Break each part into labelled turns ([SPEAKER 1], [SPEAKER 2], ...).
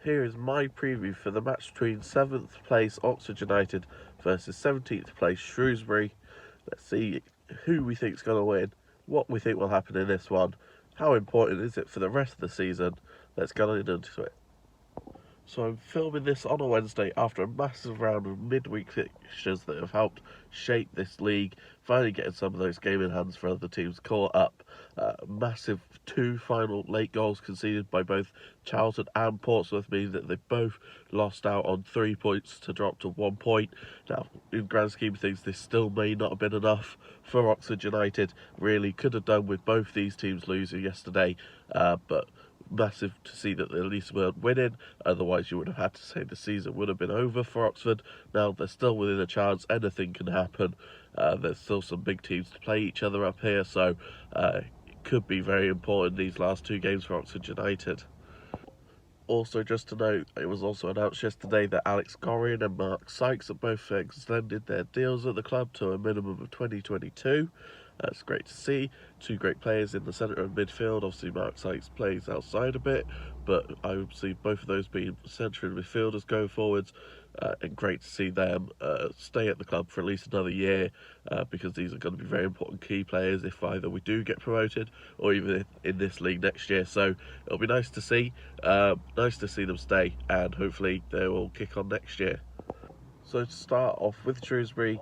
[SPEAKER 1] here is my preview for the match between 7th place Oxford United versus 17th place Shrewsbury. Let's see who we think is going to win, what we think will happen in this one, how important is it for the rest of the season. Let's get into it. So I'm filming this on a Wednesday after a massive round of midweek fixtures that have helped shape this league, finally getting some of those game in hands for other teams caught up. Massive 2 final late goals conceded by both Charlton and Portsmouth mean that they both lost out on 3 points to drop to 1 point. Now, in grand scheme of things, this still may not have been enough for Oxford United. Really could have done with both these teams losing yesterday, but massive to see that they at least weren't winning. Otherwise you would have had to say the season would have been over for Oxford. Now they're still within a chance, anything can happen. There's still some big teams to play each other up here, so it could be very important these last 2 games for Oxford United. Also, just to note, it was also announced yesterday that Alex Gorian and Mark Sykes have both extended their deals at the club to a minimum of 2022. That's great to see. 2 great players in the centre of midfield. Obviously, Mark Sykes plays outside a bit, but I would see both of those being centre and midfielders going forwards. And great to see them stay at the club for at least another year, because these are going to be very important key players if either we do get promoted or even in this league next year. So it'll be nice to see them stay, and hopefully they will kick on next year. So to start off with Shrewsbury,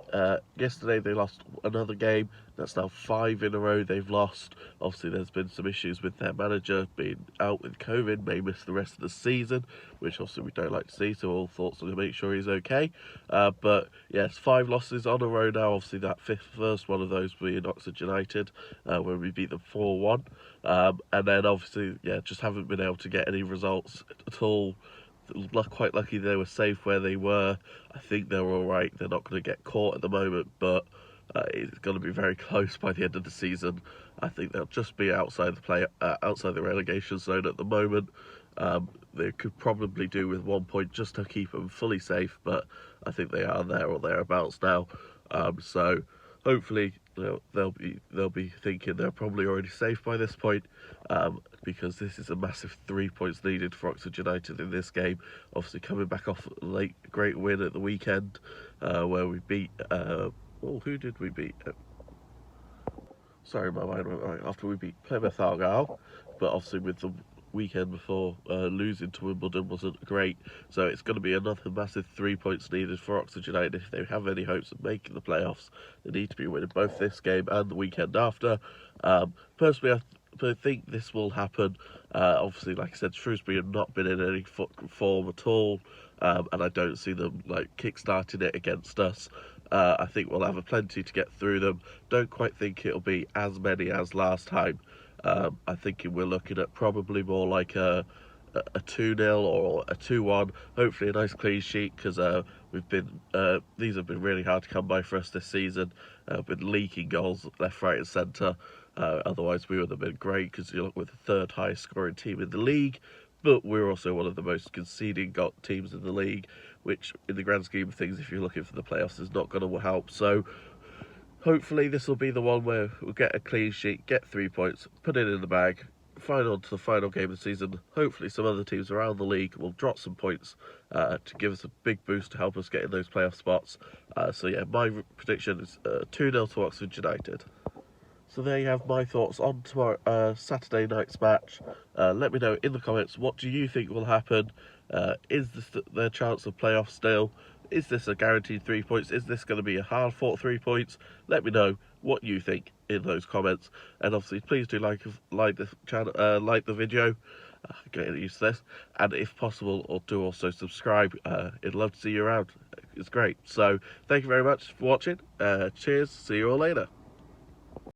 [SPEAKER 1] yesterday they lost another game. That's now 5 in a row they've lost. Obviously there's been some issues with their manager being out with COVID, may miss the rest of the season, which obviously we don't like to see, so all thoughts are to make sure he's okay. But yes, 5 losses on a row now. Obviously that first one of those being Oxford United, where we beat them 4-1. And then obviously, just haven't been able to get any results at all. Quite lucky they were safe where they were. I think they're alright. They're not going to get caught at the moment, but it's going to be very close by the end of the season. I think they'll just be outside the relegation zone at the moment. They could probably do with 1 point just to keep them fully safe, but I think they are there or thereabouts now. So hopefully they'll be thinking they're probably already safe by this point, because this is a massive 3 points needed for Oxford United in this game. Obviously coming back off a great win at the weekend, where we beat who did we beat? Sorry, my mind went right. After we beat Plymouth Argyle, but obviously with the weekend before, losing to Wimbledon wasn't great. So it's going to be another massive 3 points needed for Oxford United if they have any hopes of making the playoffs. They need to be winning both this game and the weekend after. Personally, I think this will happen. Obviously, like I said, Shrewsbury have not been in any form at all, and I don't see them kick-starting it against us. I think we'll have plenty to get through them. Don't quite think it'll be as many as last time. I think we're looking at probably more like a 2-0 or a 2-1. Hopefully a nice clean sheet, because these have been really hard to come by for us this season. We've been leaking goals left, right and centre. Otherwise we would have been great, because you look, with the 3rd highest scoring team in the league, but we're also one of the most conceding teams in the league, which in the grand scheme of things, if you're looking for the playoffs, is not going to help. So hopefully this will be the one where we'll get a clean sheet, get 3 points, put it in the bag, final on to the final game of the season. Hopefully some other teams around the league will drop some points to give us a big boost to help us get in those playoff spots. So yeah, my prediction is 2-0 to Oxford United. So there you have my thoughts on tomorrow, Saturday night's match. Let me know in the comments, what do you think will happen? Is this their chance of playoffs still? Is this a guaranteed 3 points? Is this going to be a hard-fought 3 points? Let me know what you think in those comments. And obviously, please do like the channel, like the video. Getting used to this. And if possible, do also subscribe. I'd love to see you around. It's great. So, thank you very much for watching. Cheers. See you all later.